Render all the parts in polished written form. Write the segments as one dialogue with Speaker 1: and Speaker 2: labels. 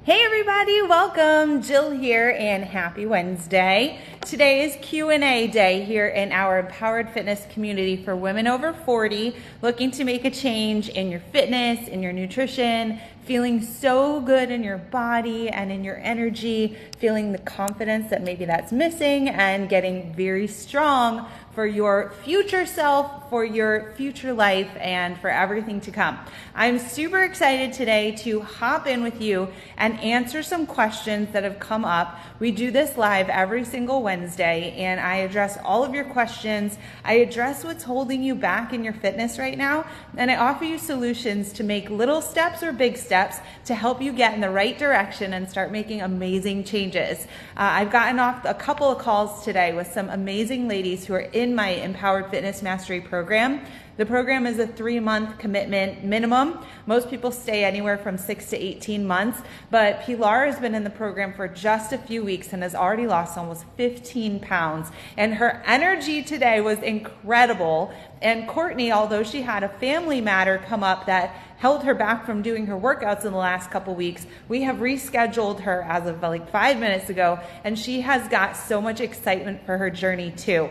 Speaker 1: Hey everybody, welcome. Jill here and happy Wednesday. Today is Q&A day here in our Empowered Fitness community for women over 40 looking to make a change in your fitness, in your nutrition, feeling so good in your body and in your energy, feeling the confidence that maybe that's missing and getting very strong for your future self, for your future life, and for everything to come. I'm super excited today to hop in with you and answer some questions that have come up. We do this live every single Wednesday, and I address all of your questions. I address what's holding you back in your fitness right now, and I offer you solutions to make little steps or big steps to help you get in the right direction and start making amazing changes. I've gotten off a couple of calls today with some amazing ladies who are in my Empowered Fitness Mastery program. The program is a 3-month commitment minimum. Most people stay anywhere from 6 to 18 months, but Pilar has been in the program for just a few weeks and has already lost almost 15 pounds. And her energy today was incredible. And Courtney, although she had a family matter come up that held her back from doing her workouts in the last couple weeks, we have rescheduled her as of like 5 minutes ago, and she has got so much excitement for her journey too.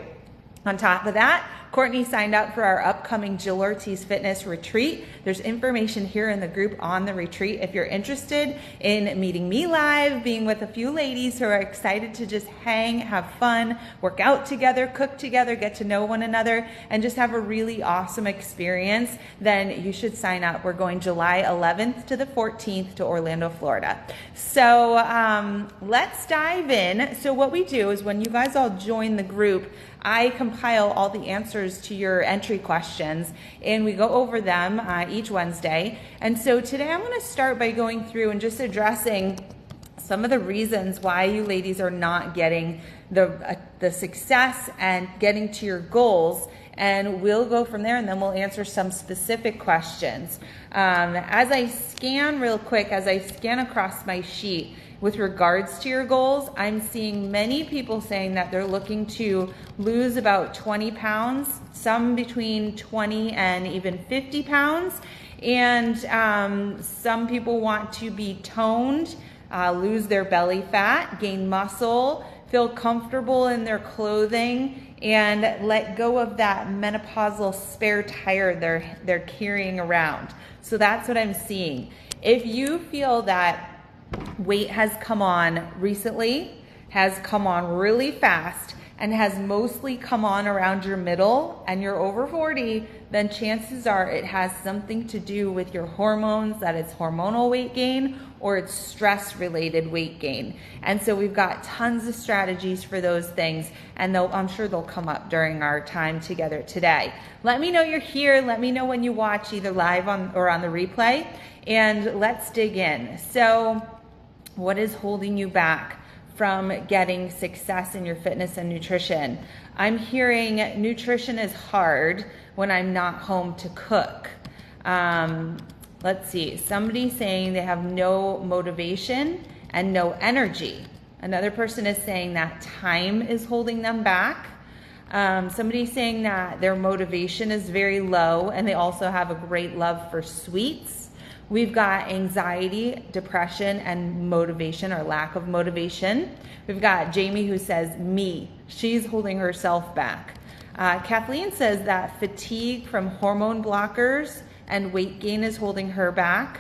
Speaker 1: On top of that, Courtney signed up for our upcoming Jill Ortiz Fitness Retreat. There's information here in the group on the retreat if you're interested in meeting me live, being with a few ladies who are excited to just hang, have fun, work out together, cook together, get to know one another, and just have a really awesome experience. Then you should sign up. We're going July 11th to the 14th to Orlando, Florida. So let's dive in. So what we do is when you guys all join the group, I compile all the answers to your entry questions and we go over them each Wednesday. And so today I'm going to start by going through and just addressing some of the reasons why you ladies are not getting the success and getting to your goals. And we'll go from there and then we'll answer some specific questions. As I scan real quick, as I scan across my sheet, with regards to your goals, I'm seeing many people saying that they're looking to lose about 20 pounds, some between 20 and even 50 pounds. And some people want to be toned, lose their belly fat, gain muscle, feel comfortable in their clothing, and let go of that menopausal spare tire they're carrying around. So that's what I'm seeing. If you feel that weight has come on recently, has come on really fast, and has mostly come on around your middle and you're over 40, then chances are it has something to do with your hormones, that it's hormonal weight gain or it's stress-related weight gain. And so we've got tons of strategies for those things, and I'm sure they'll come up during our time together today. Let me know you're here. Let me know when you watch either live or on the replay, and let's dig in. So what is holding you back from getting success in your fitness and nutrition? I'm hearing nutrition is hard when I'm not home to cook. Let's see, somebody saying they have no motivation and no energy. Another person is saying that time is holding them back. Somebody's saying that their motivation is very low and they also have a great love for sweets. We've got anxiety, depression, and motivation or lack of motivation. We've got Jamie who says me. She's holding herself back. Kathleen says that fatigue from hormone blockers and weight gain is holding her back.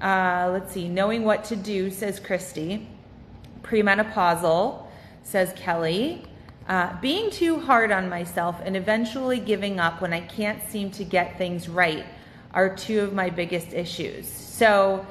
Speaker 1: Let's see, knowing what to do, says Christy. Premenopausal, says Kelly. Being too hard on myself and eventually giving up when I can't seem to get things right are two of my biggest issues. So,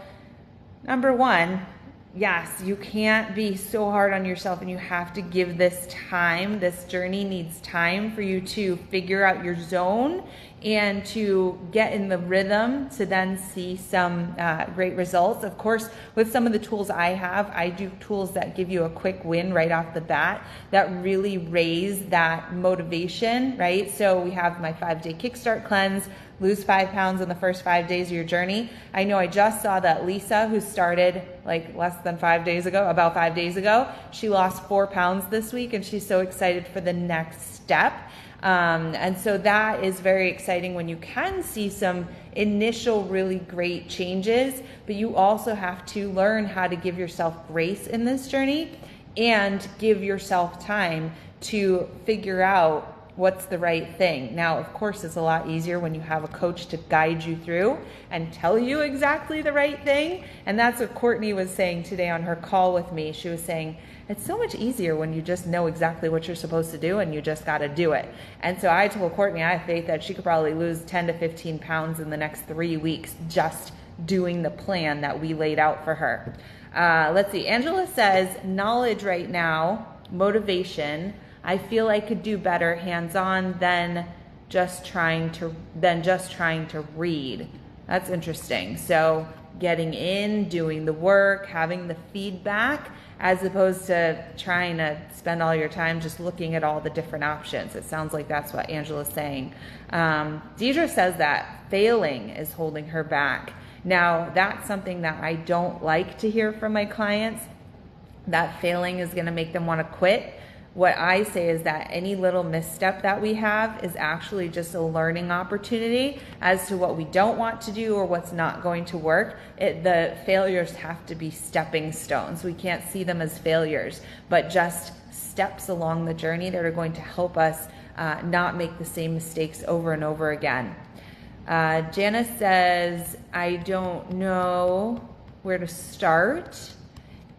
Speaker 1: number one, yes, you can't be so hard on yourself and you have to give this time. This journey needs time for you to figure out your zone and to get in the rhythm to then see some great results. Of course, with some of the tools I do tools that give you a quick win right off the bat that really raise that motivation, right? So we have my 5-day Kickstart Cleanse, lose 5 pounds in the first 5 days of your journey. I know I just saw that Lisa, who started like less than 5 days ago, about 5 days ago, she lost 4 pounds this week and she's so excited for the next step. And so that is very exciting when you can see some initial really great changes, but you also have to learn how to give yourself grace in this journey and give yourself time to figure out what's the right thing. Now, of course, it's a lot easier when you have a coach to guide you through and tell you exactly the right thing. And that's what Courtney was saying today on her call with me. She was saying, it's so much easier when you just know exactly what you're supposed to do and you just got to do it. And so I told Courtney I have faith that she could probably lose 10 to 15 pounds in the next 3 weeks just doing the plan that we laid out for her. Let's see. Angela says, knowledge right now, motivation. I feel I could do better hands-on than just trying to read. That's interesting. So getting in, doing the work, having the feedback, as opposed to trying to spend all your time just looking at all the different options. It sounds like that's what Angela's saying. Deidre says that failing is holding her back. Now, that's something that I don't like to hear from my clients, that failing is going to make them want to quit. What I say is that any little misstep that we have is actually just a learning opportunity as to what we don't want to do or what's not going to work. The failures have to be stepping stones. We can't see them as failures, but just steps along the journey that are going to help us not make the same mistakes over and over again. Janice says, I don't know where to start.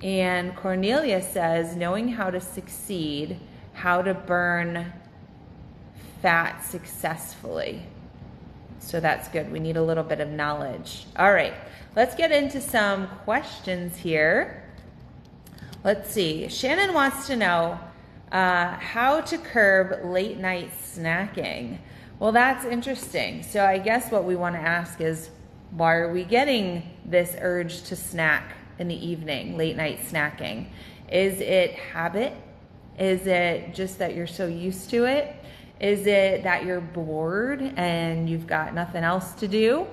Speaker 1: And Cornelia says, knowing how to succeed, how to burn fat successfully. So that's good. We need a little bit of knowledge. All right, let's get into some questions here. Let's see. Shannon wants to know how to curb late night snacking. Well, that's interesting. So I guess what we want to ask is, why are we getting this urge to snack in the evening, late night snacking? Is it habit? Is it just that you're so used to it? Is it that you're bored and you've got nothing else to do?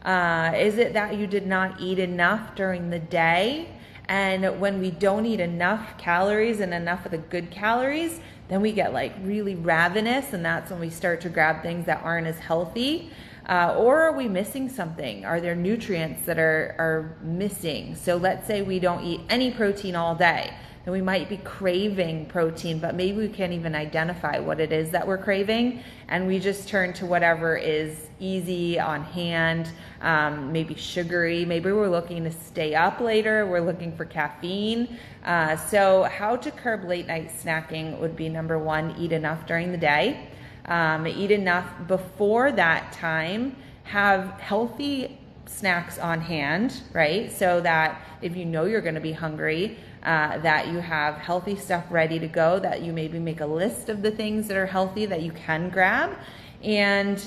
Speaker 1: Is it that you did not eat enough during the day? And when we don't eat enough calories and enough of the good calories, then we get like really ravenous, and that's when we start to grab things that aren't as healthy. Or are we missing something? Are there nutrients that are missing? So let's say we don't eat any protein all day. Then we might be craving protein, but maybe we can't even identify what it is that we're craving. And we just turn to whatever is easy on hand, maybe sugary. Maybe we're looking to stay up later. We're looking for caffeine. So how to curb late night snacking would be number one, eat enough during the day. Eat enough before that time, have healthy snacks on hand, right? So that if you know you're going to be hungry, that you have healthy stuff ready to go, that you maybe make a list of the things that are healthy that you can grab. And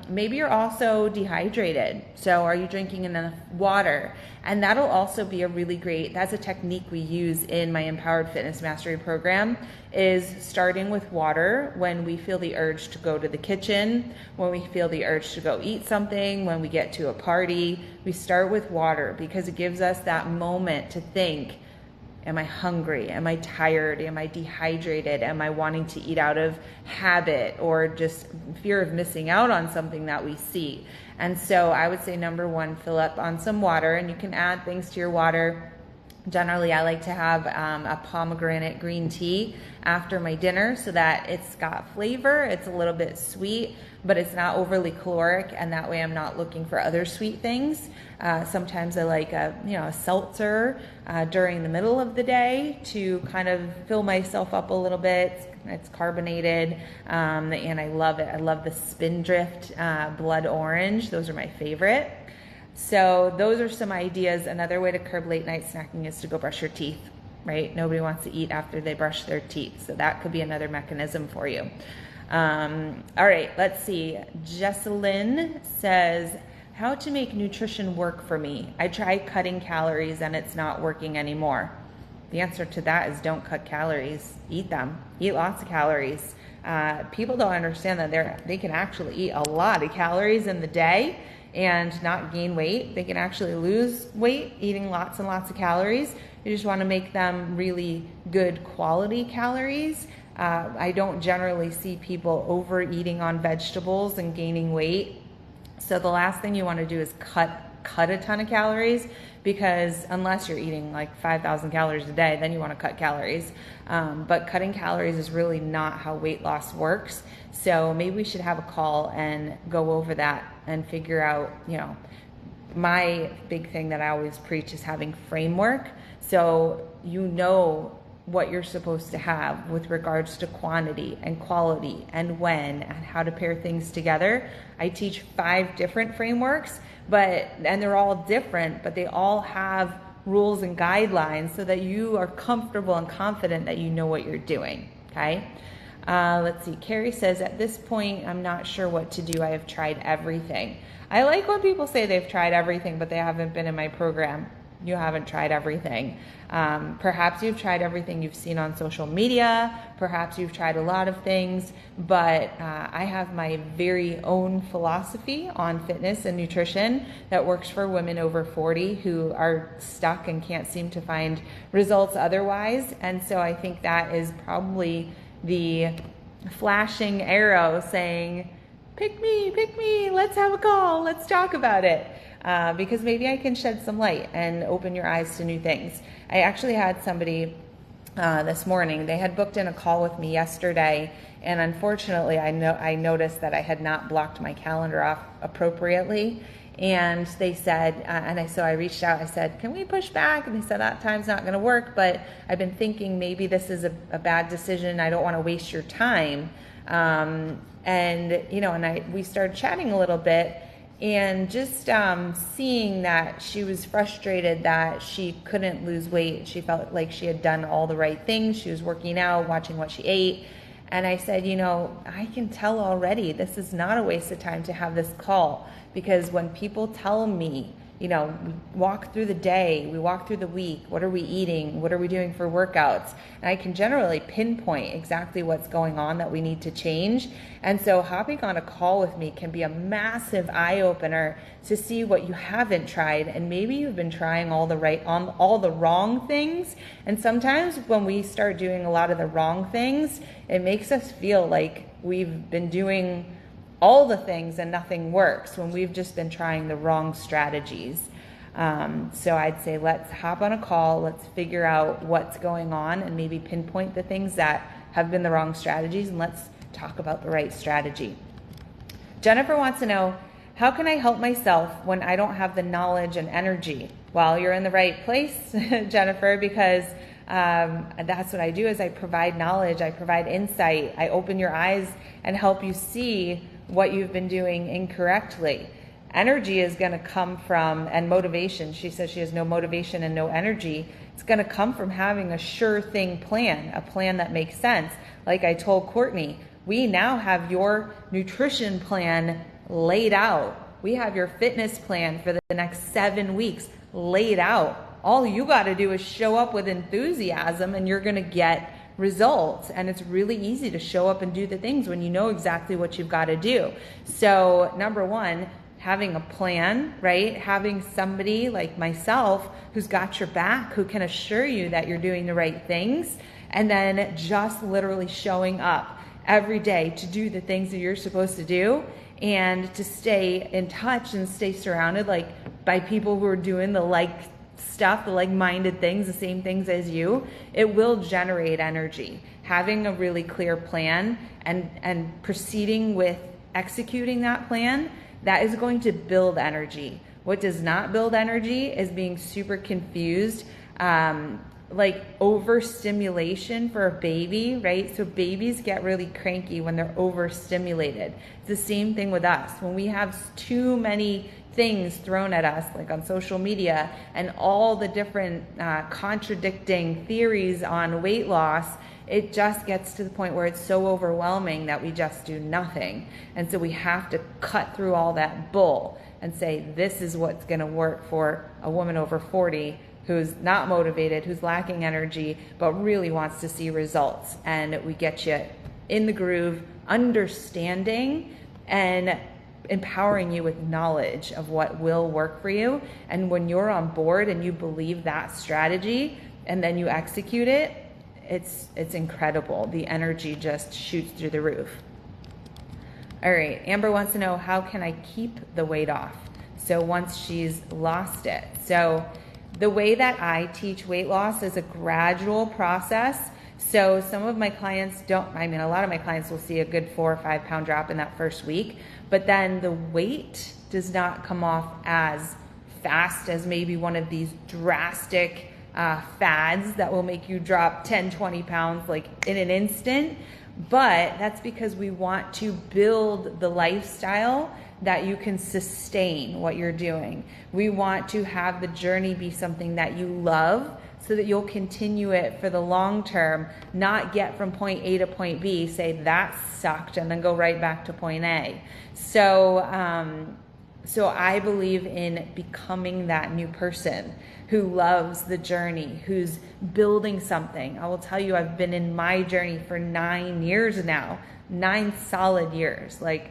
Speaker 1: maybe you're also dehydrated. So are you drinking enough water? And that'll also be a really great, that's a technique we use in my Empowered Fitness Mastery program, is starting with water when we feel the urge to go to the kitchen, when we feel the urge to go eat something, when we get to a party. We start with water because it gives us that moment to think, am I hungry? Am I tired? Am I dehydrated? Am I wanting to eat out of habit or just fear of missing out on something that we see? And so I would say number one, fill up on some water, and you can add things to your water. Generally, I like to have a pomegranate green tea after my dinner so that it's got flavor, it's a little bit sweet, but it's not overly caloric, and that way I'm not looking for other sweet things. Sometimes I like a seltzer during the middle of the day to kind of fill myself up a little bit. It's carbonated, and I love it. I love the Spindrift Blood Orange. Those are my favorite. So those are some ideas. Another way to curb late night snacking is to go brush your teeth, right? Nobody wants to eat after they brush their teeth. So that could be another mechanism for you. All right, let's see. Jessalyn says, how to make nutrition work for me. I tried cutting calories and it's not working anymore. The answer to that is don't cut calories. Eat them. Eat lots of calories. People don't understand that they can actually eat a lot of calories in the day and not gain weight. They can actually lose weight eating lots and lots of calories. You just want to make them really good quality calories I don't generally see people overeating on vegetables and gaining weight. So the last thing you want to do is cut a ton of calories, because unless you're eating like 5,000 calories a day, then you want to cut calories. But cutting calories is really not how weight loss works. So maybe we should have a call and go over that and figure out, my big thing that I always preach is having framework. So what you're supposed to have with regards to quantity and quality and when and how to pair things together. I teach 5 different frameworks, and they're all different, but they all have rules and guidelines so that you are comfortable and confident that you know what you're doing, okay? Let's see, Carrie says, at this point, I'm not sure what to do. I have tried everything. I like when people say they've tried everything, but they haven't been in my program. You haven't tried everything. Perhaps you've tried everything you've seen on social media. Perhaps you've tried a lot of things, but I have my very own philosophy on fitness and nutrition that works for women over 40 who are stuck and can't seem to find results otherwise. And so I think that is probably the flashing arrow saying, pick me, let's have a call, let's talk about it. Because maybe I can shed some light and open your eyes to new things. I actually had somebody this morning, they had booked in a call with me yesterday, and unfortunately I noticed that I had not blocked my calendar off appropriately. And they said, so I reached out, I said, can we push back? And they said, that time's not gonna work, but I've been thinking maybe this is a bad decision. I don't wanna waste your time. We started chatting a little bit, and just seeing that she was frustrated that she couldn't lose weight. She felt like she had done all the right things. She was working out, watching what she ate. And I said, I can tell already this is not a waste of time to have this call, because when people tell me, we walk through the day, we walk through the week, what are we eating, what are we doing for workouts, and I can generally pinpoint exactly what's going on that we need to change. And so hopping on a call with me can be a massive eye-opener to see what you haven't tried, and maybe you've been trying all the wrong things. And sometimes when we start doing a lot of the wrong things, it makes us feel like we've been doing all the things and nothing works, when we've just been trying the wrong strategies. So I'd say let's hop on a call, let's figure out what's going on and maybe pinpoint the things that have been the wrong strategies, and let's talk about the right strategy. Jennifer wants to know, how can I help myself when I don't have the knowledge and energy? Well, you're in the right place, Jennifer, because that's what I do, is I provide knowledge, I provide insight, I open your eyes and help you see what you've been doing incorrectly. Energy is going to come from, and motivation, she says she has no motivation and no energy. It's going to come from having a sure thing plan, a plan that makes sense. Like I told Courtney, we now have your nutrition plan laid out. We have your fitness plan for the next 7 weeks laid out. All you got to do is show up with enthusiasm and you're going to get results. And it's really easy to show up and do the things when you know exactly what you've got to do. So number one, having a plan, right? Having somebody like myself who's got your back, who can assure you that you're doing the right things, and then just literally showing up every day to do the things that you're supposed to do, and to stay in touch and stay surrounded by people who are doing the stuff, the like-minded things, the same things as you. It will generate energy. Having a really clear plan and proceeding with executing that plan, that is going to build energy. What does not build energy is being super confused, like overstimulation for a baby, right? So babies get really cranky when they're overstimulated. It's the same thing with us. When we have too many things thrown at us, like on social media, and all the different contradicting theories on weight loss, it just gets to the point where it's so overwhelming that we just do nothing. And so we have to cut through all that bull and say, this is what's going to work for a woman over 40 who's not motivated, who's lacking energy, but really wants to see results. And we get you in the groove, understanding and empowering you with knowledge of what will work for you. And when you're on board and you believe that strategy and then you execute it, it's incredible. The energy just shoots through the roof. All right, Amber wants to know, how can I keep the weight off? So once she's lost it. So the way that I teach weight loss is a gradual process. So some of my clients don't, I mean, a lot of my clients will see a good 4 or 5 pound drop in that first week, but then the weight does not come off as fast as maybe one of these drastic fads that will make you drop 10, 20 pounds like in an instant. But that's because we want to build the lifestyle that you can sustain what you're doing. We want to have the journey be something that you love so that you'll continue it for the long term, not get from point A to point B, say that sucked, and then go right back to point A. So I believe in becoming that new person who loves the journey, who's building something. I will tell you, I've been in my journey for 9 years now, 9 solid years, like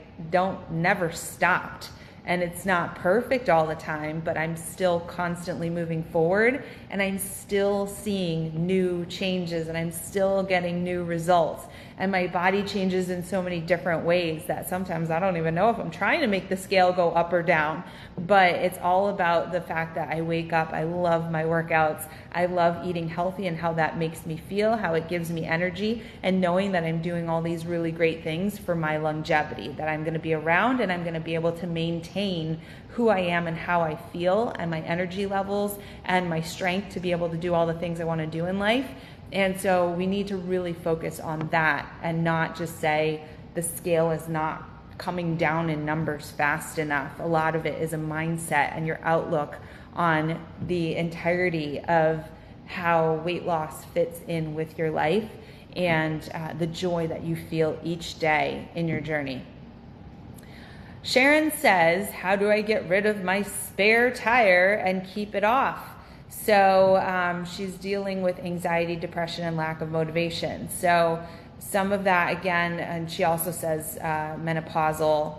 Speaker 1: never stopped. And it's not perfect all the time, but I'm still constantly moving forward, and I'm still seeing new changes, and I'm still getting new results. And my body changes in so many different ways that sometimes I don't even know if I'm trying to make the scale go up or down. But it's all about the fact that I wake up, I love my workouts, I love eating healthy and how that makes me feel, how it gives me energy, and knowing that I'm doing all these really great things for my longevity, that I'm gonna be around and I'm gonna be able to maintain who I am and how I feel and my energy levels and my strength to be able to do all the things I wanna do in life. And so we need to really focus on that and not just say the scale is not coming down in numbers fast enough. A lot of it is a mindset and your outlook on the entirety of how weight loss fits in with your life and the joy that you feel each day in your journey. Sharon says, how do I get rid of my spare tire and keep it off? So she's dealing with anxiety, depression, and lack of motivation. So some of that, again, and she also says menopausal,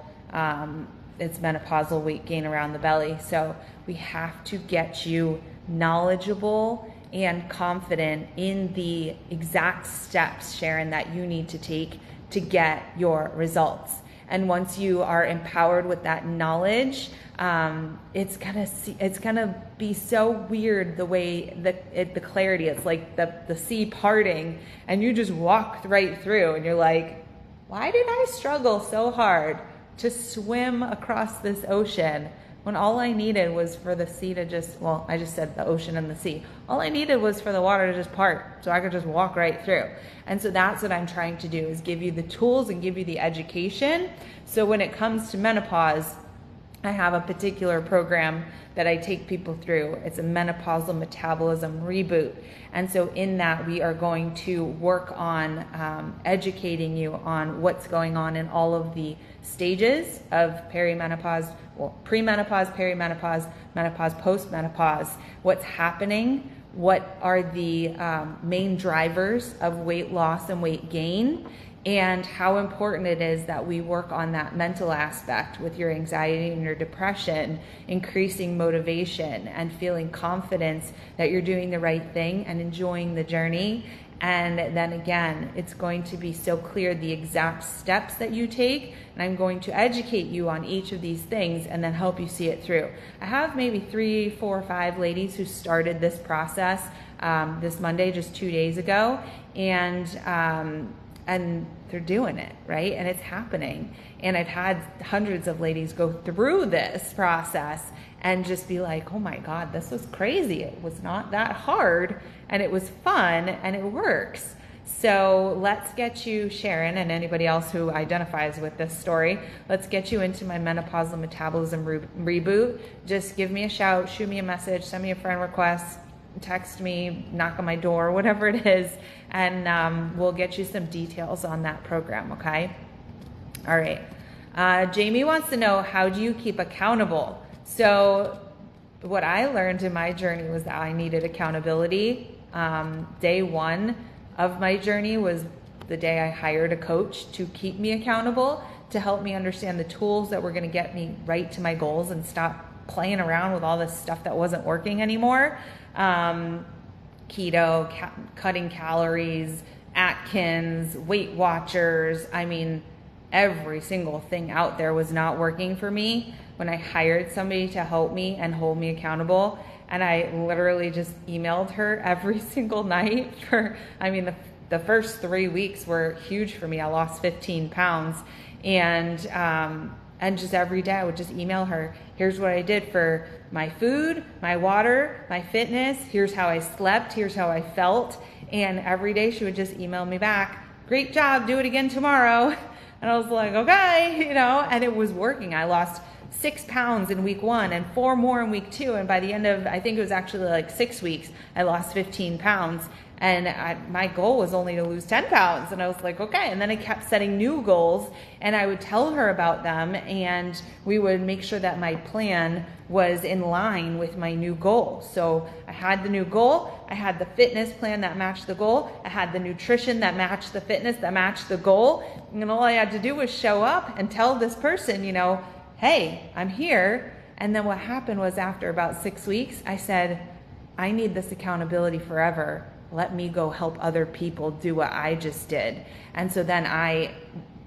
Speaker 1: it's menopausal weight gain around the belly. So we have to get you knowledgeable and confident in the exact steps, Sharon, that you need to take to get your results. And once you are empowered with that knowledge, it's gonna be so weird the way the clarity. It's like the sea parting, and you just walk right through, and you're like, why did I struggle so hard to swim across this ocean when all I needed was for the sea to just, well, I just said the ocean and the sea. All I needed was for the water to just part so I could just walk right through. And so that's what I'm trying to do, is give you the tools and give you the education. So when it comes to menopause, I have a particular program that I take people through. It's a menopausal metabolism reboot. And so in that, we are going to work on educating you on what's going on in all of the stages of perimenopause, well, premenopause, perimenopause, menopause, postmenopause, what's happening, what are the main drivers of weight loss and weight gain, and how important it is that we work on that mental aspect with your anxiety and your depression, increasing motivation and feeling confidence that you're doing the right thing and enjoying the journey. And then again, it's going to be so clear the exact steps that you take, and I'm going to educate you on each of these things and then help you see it through. I have maybe 3, 4, 5 ladies who started this process this Monday, just 2 days ago, and they're doing it, right? And it's happening. And I've had hundreds of ladies go through this process and just be like, oh my God, this was crazy. It was not that hard, and it was fun, and it works. So let's get you, Sharon, and anybody else who identifies with this story, let's get you into my menopausal metabolism reboot. Just give me a shout, shoot me a message, send me a friend request, text me, knock on my door, whatever it is, and we'll get you some details on that program, okay? All right. Jamie wants to know, how do you keep accountable? So what I learned in my journey was that I needed accountability. Day one of my journey was the day I hired a coach to keep me accountable, to help me understand the tools that were going to get me right to my goals and stop playing around with all this stuff that wasn't working anymore. keto, cutting calories, Atkins, Weight Watchers. I mean, every single thing out there was not working for me when I hired somebody to help me and hold me accountable. And I literally just emailed her every single night for, I mean, the first 3 weeks were huge for me. I lost 15 pounds. And just every day I would just email her, here's what I did for my food, my water, my fitness, here's how I slept, here's how I felt. And every day she would just email me back, great job, do it again tomorrow. And I was like, okay, and it was working. I lost 6 pounds in week 1 and 4 more in week 2. And by the end of, I think it was actually like 6 weeks, I lost 15 pounds. And my goal was only to lose 10 pounds. And I was like, okay. And then I kept setting new goals and I would tell her about them and we would make sure that my plan was in line with my new goal. So I had the new goal. I had the fitness plan that matched the goal. I had the nutrition that matched the fitness that matched the goal. And all I had to do was show up and tell this person, hey, I'm here. And then what happened was after about 6 weeks, I said, I need this accountability forever. Let me go help other people do what I just did. And so then I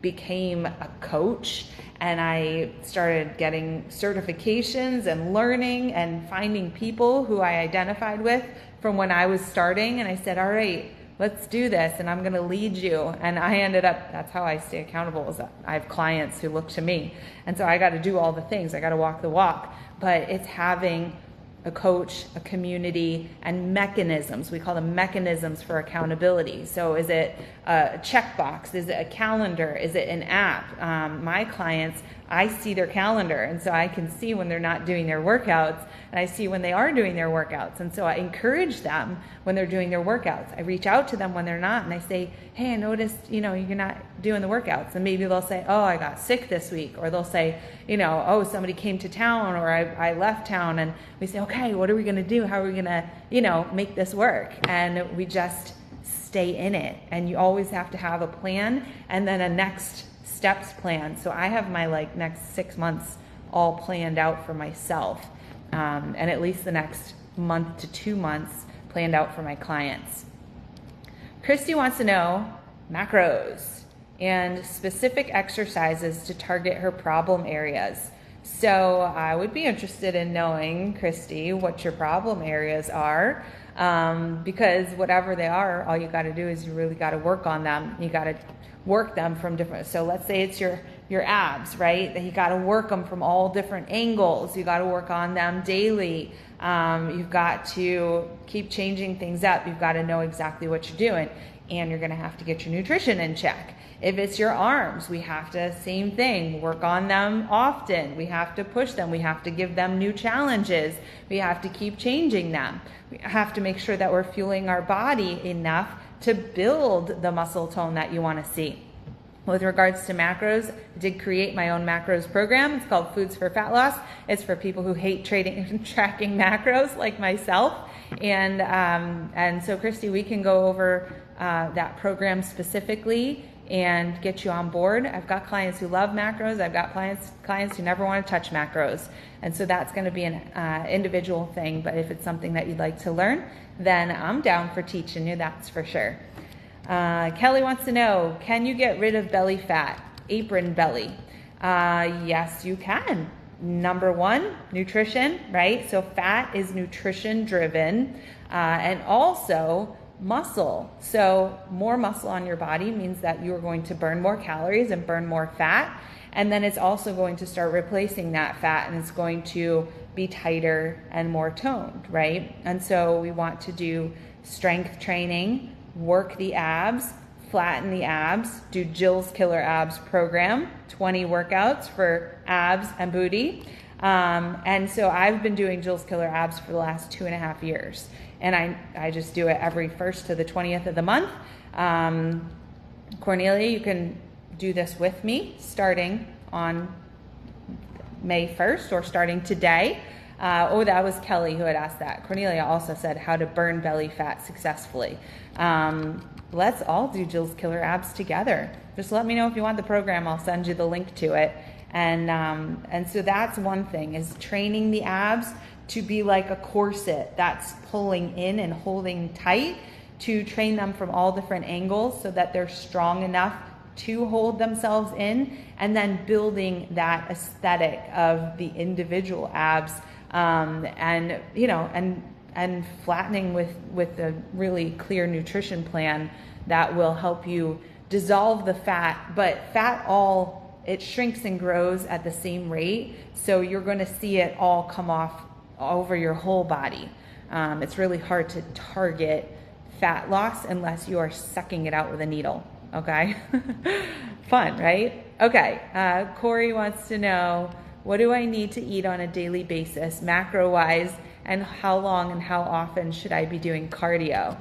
Speaker 1: became a coach and I started getting certifications and learning and finding people who I identified with from when I was starting. And I said, all right, let's do this and I'm going to lead you. And I ended up, that's how I stay accountable, is that I have clients who look to me. And so I got to do all the things. I got to walk the walk. But it's having a coach, a community, and mechanisms. We call them mechanisms for accountability. So is it a checkbox? Is it a calendar? Is it an app? My clients, I see their calendar, and so I can see when they're not doing their workouts, and I see when they are doing their workouts. And so I encourage them when they're doing their workouts. I reach out to them when they're not, and I say, hey, I noticed, you're not doing the workouts. And maybe they'll say, oh, I got sick this week. Or they'll say, oh, somebody came to town, or I left town. And we say, okay, what are we going to do? How are we going to, make this work? And we just stay in it. And you always have to have a plan and then a next steps plan. So I have my next 6 months all planned out for myself. And at least the next month to 2 months planned out for my clients. Christy wants to know macros and specific exercises to target her problem areas. So I would be interested in knowing, Christy, what your problem areas are, because whatever they are, all you got to do is you really got to work on them. You got to work them from different, so let's say it's your abs, right? That you got to work them from all different angles. You got to work on them daily. You've got to keep changing things up. You've got to know exactly what you're doing, and you're going to have to get your nutrition in check. If it's your arms, we have to, same thing, work on them often. We have to push them. We have to give them new challenges. We have to keep changing them. We have to make sure that we're fueling our body enough to build the muscle tone that you want to see. With regards to macros, I did create my own macros program. It's called Foods for Fat Loss. It's for people who hate tracking macros like myself. And so, Christy, we can go over that program specifically and get you on board. I've got clients who love macros. I've got clients who never want to touch macros. And so that's going to be an individual thing. But if it's something that you'd like to learn, then I'm down for teaching you, that's for sure. Kelly wants to know, can you get rid of belly fat, apron belly? Yes, you can. Number one, nutrition, right? So fat is nutrition driven, and also muscle. So more muscle on your body means that you are going to burn more calories and burn more fat. And then it's also going to start replacing that fat, and it's going to be tighter and more toned, right? And so we want to do strength training, work the abs, flatten the abs, do Jill's Killer Abs program, 20 workouts for abs and booty. And so I've been doing Jill's Killer Abs for the last 2.5 years. And I just do it every 1st to the 20th of the month. Cornelia, you can do this with me starting on May 1st or starting today. That was Kelly who had asked that. Cornelia also said how to burn belly fat successfully. Let's all do Jill's Killer Abs together. Just let me know if you want the program. I'll send you the link to it. And so that's one thing, is training the abs to be like a corset that's pulling in and holding tight, to train them from all different angles so that they're strong enough to hold themselves in, and then building that aesthetic of the individual abs, and you know, and flattening with a really clear nutrition plan that will help you dissolve the fat. But fat, it shrinks and grows at the same rate, so you're going to see it all come off over your whole body. It's really hard to target fat loss unless you are sucking it out with a needle. Okay. Fun, right? Okay. Corey wants to know, what do I need to eat on a daily basis, macro wise, and how long and how often should I be doing cardio?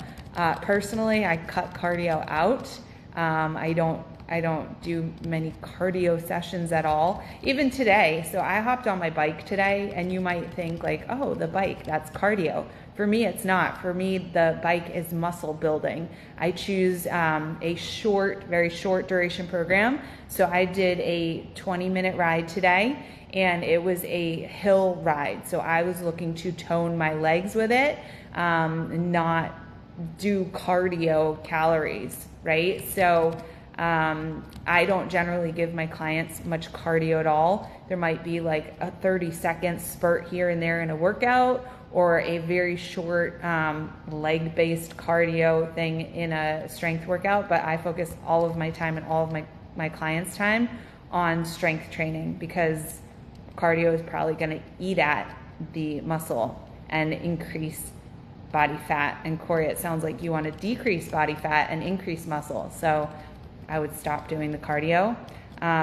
Speaker 1: Personally, I cut cardio out. I don't do many cardio sessions at all. Even today, so I hopped on my bike today, and you might think like, oh, the bike, that's cardio. For me, it's not. For me, the bike is muscle building. I choose a short, very short duration program. So I did a 20-minute ride today, and it was a hill ride. So I was looking to tone my legs with it, not do cardio calories, right? So I don't generally give my clients much cardio at all. There might be like a 30-second spurt here and there in a workout, or a very short leg-based cardio thing in a strength workout, but I focus all of my time and all of my clients' time on strength training, because cardio is probably going to eat at the muscle and increase body fat. And Corey, it sounds like you want to decrease body fat and increase muscle, so I would stop doing the cardio.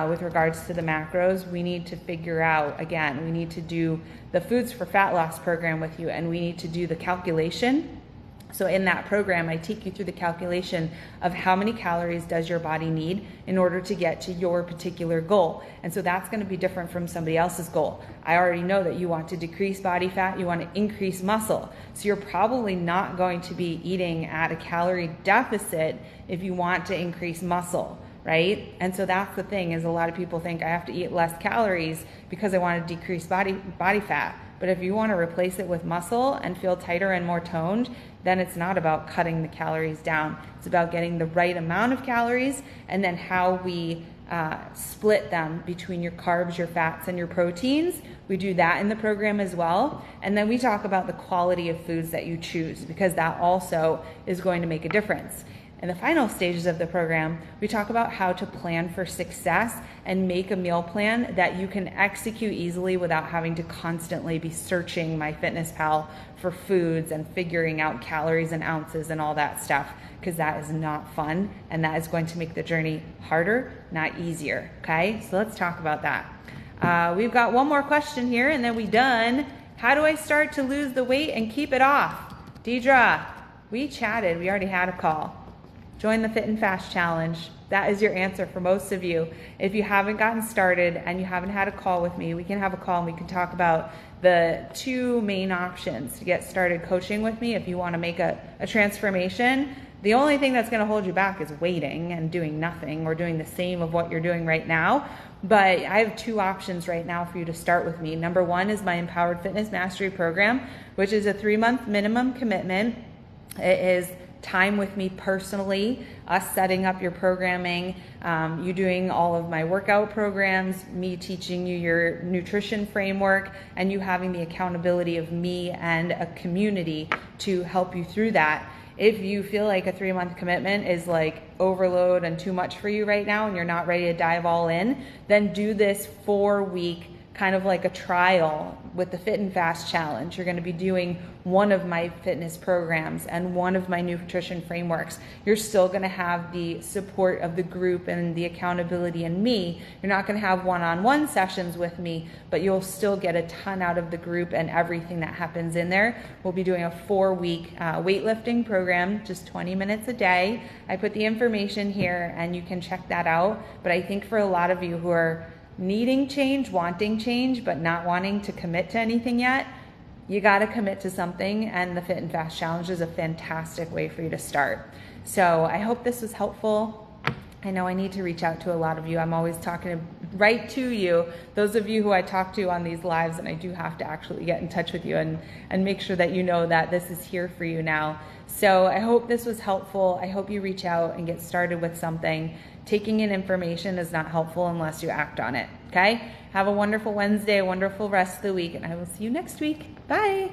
Speaker 1: With regards to the macros, we need to figure out, again, we need to do the Foods for Fat Loss program with you, and we need to do the calculation. So in that program, I take you through the calculation of how many calories does your body need in order to get to your particular goal. And so that's going to be different from somebody else's goal. I already know that you want to decrease body fat, you want to increase muscle. So you're probably not going to be eating at a calorie deficit if you want to increase muscle, right? And so that's the thing, is a lot of people think I have to eat less calories because I want to decrease body fat. But if you want to replace it with muscle and feel tighter and more toned, then it's not about cutting the calories down. It's about getting the right amount of calories, and then how we split them between your carbs, your fats, and your proteins. We do that in the program as well. And then we talk about the quality of foods that you choose, because that also is going to make a difference. In the final stages of the program, we talk about how to plan for success and make a meal plan that you can execute easily without having to constantly be searching MyFitnessPal for foods and figuring out calories and ounces and all that stuff, because that is not fun, and that is going to make the journey harder, not easier. Okay, so let's talk about that. We've got one more question here, and then we're done. How do I start to lose the weight and keep it off? Deidre, we chatted. We already had a call. Join the Fit and Fast Challenge. That is your answer for most of you. If you haven't gotten started and you haven't had a call with me, we can have a call and we can talk about the two main options to get started coaching with me if you want to make a transformation. The only thing that's going to hold you back is waiting and doing nothing, or doing the same of what you're doing right now. But I have two options right now for you to start with me. Number one is my Empowered Fitness Mastery Program, which is a 3-month minimum commitment. It is time with me personally, us setting up your programming, you doing all of my workout programs, me teaching you your nutrition framework, and you having the accountability of me and a community to help you through that. If you feel like a 3-month commitment is like overload and too much for you right now and you're not ready to dive all in, then do this 4-week kind of like a trial with the Fit and Fast Challenge. You're going to be doing one of my fitness programs and one of my nutrition frameworks. You're still going to have the support of the group and the accountability in me. You're not going to have one-on-one sessions with me, but you'll still get a ton out of the group and everything that happens in there. We'll be doing a 4-week weightlifting program, just 20 minutes a day. I put the information here and you can check that out. But I think for a lot of you who are needing change, wanting change, but not wanting to commit to anything yet, you got to commit to something, and the Fit and Fast Challenge is a fantastic way for you to start. So I hope this was helpful. I know I need to reach out to a lot of you. I'm always talking to right to you, those of you who I talk to on these lives, and I do have to actually get in touch with you and make sure that you know that this is here for you now. So I hope this was helpful. I hope you reach out and get started with something. Taking in information is not helpful unless you act on it, okay? Have a wonderful Wednesday, a wonderful rest of the week, and I will see you next week. Bye.